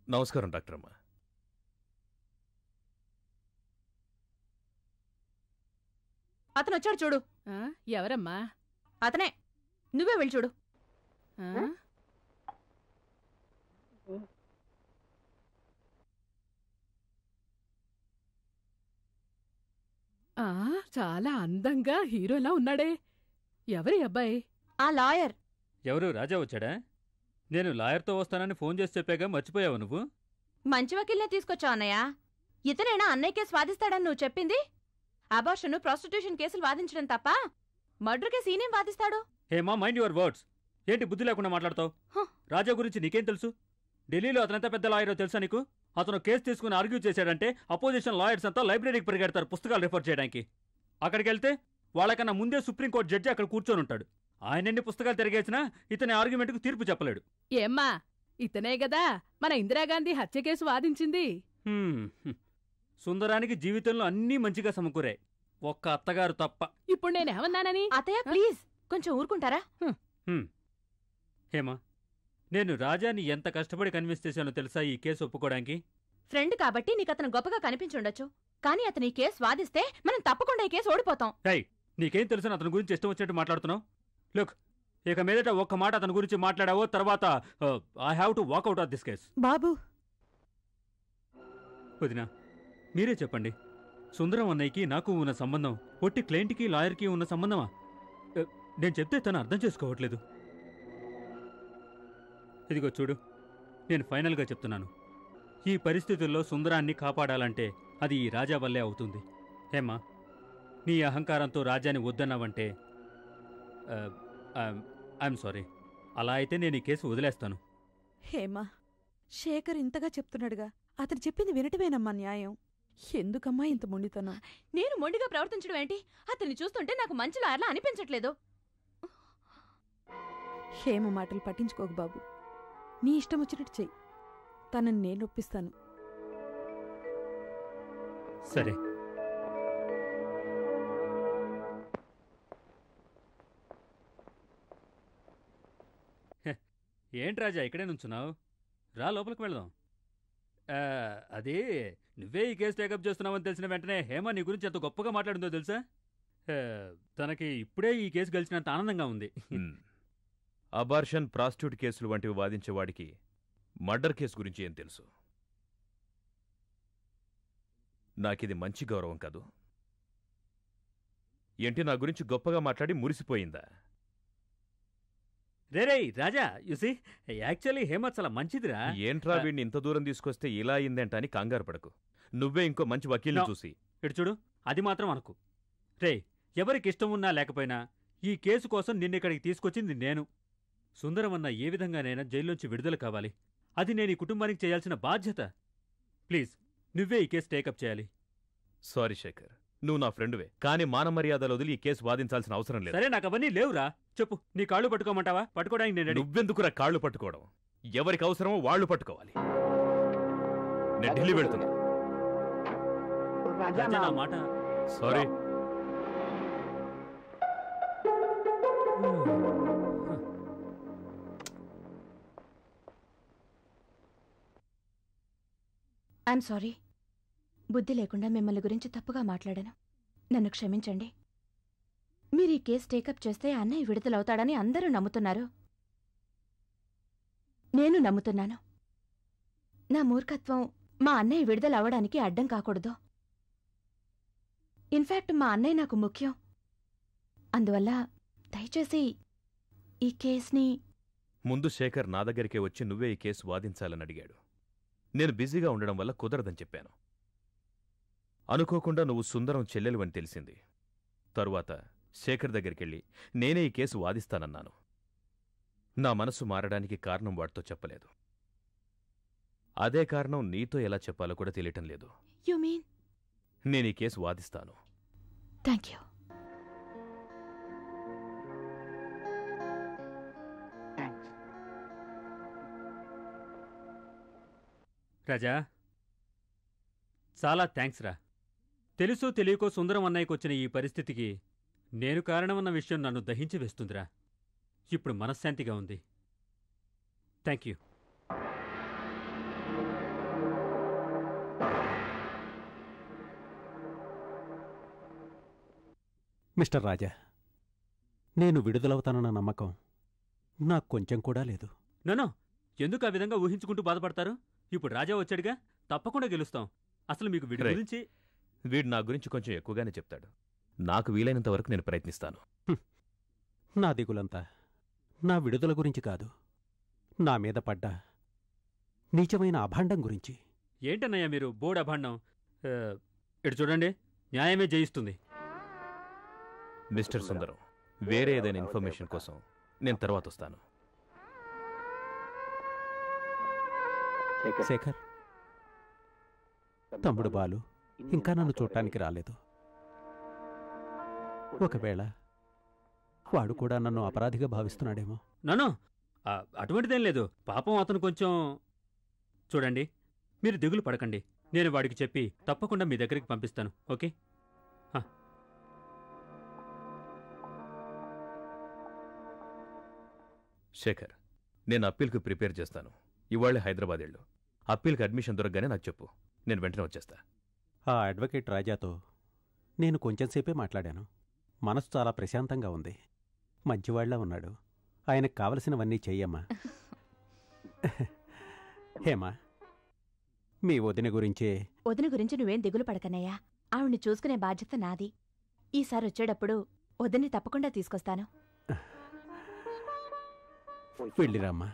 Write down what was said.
నమస్కారం డాక్టర్ అమ్మ. అతను వచ్చాడు చూడు. ఎవరమ్మా? అతనే, నువ్వే వెళ్ళి చూడు. చాలా అందంగా హీరోలా ఉన్నాడే. ఎవరి అబ్బాయి? ఆ లాయర్. ఎవరు? రాజా వచ్చాడా? నేను లాయర్తో వస్తానని ఫోన్ చేసి చెప్పాగా, మర్చిపోయావు నువ్వు? మంచి వకీల్నే తీసుకొచ్చావు అన్నయ్య. ఇతనేనా అన్నయ్య కేసు వాదిస్తాడని నువ్వు చెప్పింది? అబార్షన్, ప్రాస్టిట్యూషన్ కేసులు వాదించడం తప్ప మర్డర్ కేసు ఈయనేం వాదిస్తాడు? Hema, mind your words. ఏంటి బుద్ధి లేకుండా మాట్లాడతావు? రాజా గురించి నీకేం తెలుసు? ఢిల్లీలో అతనంత పెద్ద లాయరో తెలుసా నీకు? అతను కేసు తీసుకుని ఆర్గ్యూ చేశాడంటే అపోజిషన్ లాయర్స్ అంతా లైబ్రరీకి పరిగెడతారు పుస్తకాలు రిఫర్ చేయడానికి. అక్కడికి వెళ్తే వాళ్ళకన్నా ముందే సుప్రీంకోర్టు జడ్జి అక్కడ కూర్చొని ఉంటాడు. ఆయన ఎన్ని పుస్తకాలు తిరిగేసినా ఇతని ఆర్గ్యుమెంట్కు తీర్పు చెప్పలేడు. ఏమ్మా, ఇతనే గదా మన ఇందిరాగాంధీ హత్య కేసు వాదించింది. సుందరానికి జీవితంలో అన్నీ మంచిగా సమకూరాయి, ఒక్క అత్తగారు తప్ప. ఇప్పుడు నేనేమన్నానని? అత్తయ్య ప్లీజ్ కొంచెం ఊరుకుంటారా? హేమా, నేను రాజాని ఎంత కష్టపడి కన్విన్స్ చేశానో తెలుసా ఈ కేసు ఒప్పుకోవడానికి? ఫ్రెండ్ కాబట్టి నీకు అతను గొప్పగా కనిపించుండొచ్చు, కానీ అతను ఈ కేసు వాదిస్తే మనం తప్పకుండా ఈ కేసు ఓడిపోతాం. నీకేం తెలుసు అతని గురించి ఇష్టం వచ్చినట్టు మాట్లాడుతున్నావు? లుక్, ఇక మీదట ఒక్క మాట అతని గురించి మాట్లాడావో తర్వాత I have to walk out of this case. బాబు, వదినా, మీరే చెప్పండి, సుందరం అన్నయ్యకి నాకు ఉన్న సంబంధం ఒట్టి క్లయింట్కి లాయర్కి ఉన్న సంబంధమా? నేను చెప్తే తను అర్థం చేసుకోవట్లేదు. ఇదిగో చూడు, నేను ఫైనల్గా చెప్తున్నాను, ఈ పరిస్థితుల్లో సుందరాన్ని కాపాడాలంటే అది ఈ రాజా వల్లే అవుతుంది. హేమా, నీ అహంకారంతో రాజాని వద్దన్నావంటే ఐఎమ్ సారీ. అలా అయితే నేను ఈ కేసు వదిలేస్తాను. హేమా, శేఖర్ ఇంతగా చెప్తున్నాడుగా, అతను చెప్పింది వినటమేనమ్మా న్యాయం. ఎందుకమ్మా ఇంత మొండితనం? నేను మొండిగా ప్రవర్తించడం ఏంటి? అతన్ని చూస్తుంటే నాకు మంచి లాయర్లా అనిపించట్లేదు. హేమ మాటలు పట్టించుకోకు బాబు, నీ ఇష్టం వచ్చినట్టు చెయ్యి, తనని నేను ఒప్పిస్తాను. సరే. ఏంటి రాజా ఇక్కడే నుంచున్నావు? రా, లోపలికి వెళదాం. అది నువ్వే ఈ కేసు టేకప్ చేస్తున్నావని తెలిసిన వెంటనే హేమ నీ గురించి ఎంత గొప్పగా మాట్లాడిందో తెలుసా? తనకి ఇప్పుడే ఈ కేసు గెలిచినంత ఆనందంగా ఉంది. అబార్షన్, ప్రాస్టిట్యూట్ కేసులు వంటివి వాదించేవాడికి మర్డర్ కేసు గురించి ఏం తెలుసు? నాకిది మంచి గౌరవం కాదు. ఏంటి నా గురించి గొప్పగా మాట్లాడి మురిసిపోయిందా? రే రాజా, యూసీ, యాక్చువల్లీ హేమ చాలా మంచిదిరా. ఏంట్రా వీడిని ఇంత దూరం తీసుకొస్తే ఇలా అయిందేంట అని కంగారు పడకు. నువ్వే ఇంకో మంచి వకీల్ని చూసి ఇటు చూడు. అది మాత్రం అనుకు. రే, ఎవరికి ఇష్టం ఉన్నా లేకపోయినా ఈ కేసు కోసం నిన్నిక్కడికి తీసుకొచ్చింది నేను. సుందరమన్న ఏ విధంగానైనా జైల్లోంచి విడుదల కావాలి. అది నేను ఈ కుటుంబానికి చేయాల్సిన బాధ్యత. ప్లీజ్, నువ్వే ఈ కేసు టేకప్ చేయాలి. సారీ శేఖర్, నువ్వు నా ఫ్రెండువే, కానీ మాన మర్యాదలు వదిలి ఈ కేసు వాదించాల్సిన అవసరం లేదు. సరే, నాకు అవన్నీ లేవురా. చెప్పు, నీ కాళ్ళు పట్టుకోమంటావా? పట్టుకోవడానికి నేను. నువ్వెందుకురా కాళ్ళు పట్టుకోవడం? ఎవరికి అవసరమో వాళ్ళు పట్టుకోవాలి. నేను ఢిల్లీ వెళ్తున్నా. నా మాట. సారీ. I'm sorry. బుద్ధి లేకుండా మిమ్మల్ని గురించి తప్పుగా మాట్లాడాను. నన్ను క్షమించండి. మీరు ఈ కేసు టేకప్ చేస్తే అన్నయ్య విడుదలవుతాడని అందరూ నమ్ముతున్నారు. నేను నమ్ముతున్నాను. నా మూర్ఖత్వం మా అన్నయ్య విడుదలవ్వడానికి అడ్డం కాకూడదు. ఇన్ఫాక్ట్ మా అన్నయ్య నాకు ముఖ్యం. అందువల్ల దయచేసి ఈ కేసుని. ముందు శేఖర్ నా దగ్గరికే వచ్చి నువ్వే ఈ కేసు వాదించాలని అడిగాడు. నేను బిజీగా ఉండడం వల్ల కుదరదని చెప్పాను. అనుకోకుండా నువ్వు సుందరం చెల్లెలువని తెలిసింది. తరువాత శేఖర్ దగ్గరికెళ్ళి నేనే ఈ కేసు వాదిస్తానన్నాను. నా మనసు మారడానికి కారణం వాడితో చెప్పలేదు. అదే కారణం నీతో ఎలా చెప్పాలో కూడా తెలియటం లేదు. You mean? నేను ఈ కేసు వాదిస్తాను. Thank you. రాజా, చాలా థ్యాంక్స్ రా. తెలుసో తెలియకో సుందరం అన్నయ్యకు వచ్చిన ఈ పరిస్థితికి నేను కారణమన్న విషయం నన్ను దహించి వేస్తుందిరా. ఇప్పుడు మనశ్శాంతిగా ఉంది. Thank you. మిస్టర్ రాజా, నేను విడుదలవుతానన్న నమ్మకం నాకు కొంచెం కూడా లేదు. నో, ఎందుకు ఆ విధంగా ఊహించుకుంటూ బాధపడతారు? ఇప్పుడు రాజా వచ్చాడుగా, తప్పకుండా గెలుస్తాం. అసలు మీకు వీడి రే. గురించి వీడు నా గురించి కొంచెం ఎక్కువగానే చెప్తాడు. నాకు వీలైనంత వరకు నేను ప్రయత్నిస్తాను. నా దిగులంతా నా విడుదల గురించి కాదు, నా మీద పడ్డ నీచమైన అభాండం గురించి. ఏంటన్నయ్యా మీరు బోర్డు అభాండం? ఇటు చూడండి, న్యాయమే జయిస్తుంది. మిస్టర్ సుందరం, వేరే ఏదైనా ఇన్ఫర్మేషన్ కోసం నేను తర్వాత వస్తాను. శేఖర్, తమ్ముడు బాలు ఇంకా నన్ను చూడటానికి రాలేదు. ఒకవేళ వాడు కూడా నన్ను అపరాధిగా భావిస్తున్నాడేమో. నన్ను అటువంటిదేం లేదు. పాపం అతను కొంచెం. చూడండి, మీరు దిగులు పడకండి. నేను వాడికి చెప్పి తప్పకుండా మీ దగ్గరికి పంపిస్తాను. ఓకే? శేఖర్, నేను అప్పీల్కి ప్రిపేర్ చేస్తాను. ఇవాళే హైదరాబాద్ వెళ్ళు. అప్పీల్కి అడ్మిషన్ దొరకగానే నాకు చెప్పు, నేను వెంటనే వచ్చేస్తా. ఆ అడ్వకేట్ రాజాతో నేను కొంచెంసేపే మాట్లాడాను. మనసు చాలా ప్రశాంతంగా ఉంది. మంచివాళ్లా ఉన్నాడు. ఆయనకు కావలసినవన్నీ చెయ్యమ్మా. హేమా, మీ వదిన గురించే. వదిన గురించి నువ్వేం దిగులు పడకనయ్యా. ఆవిడ్ని చూసుకునే బాధ్యత నాది. ఈసారి వచ్చేటప్పుడు వదిన్ని తప్పకుండా తీసుకొస్తాను. వెళ్ళిరామ్మా.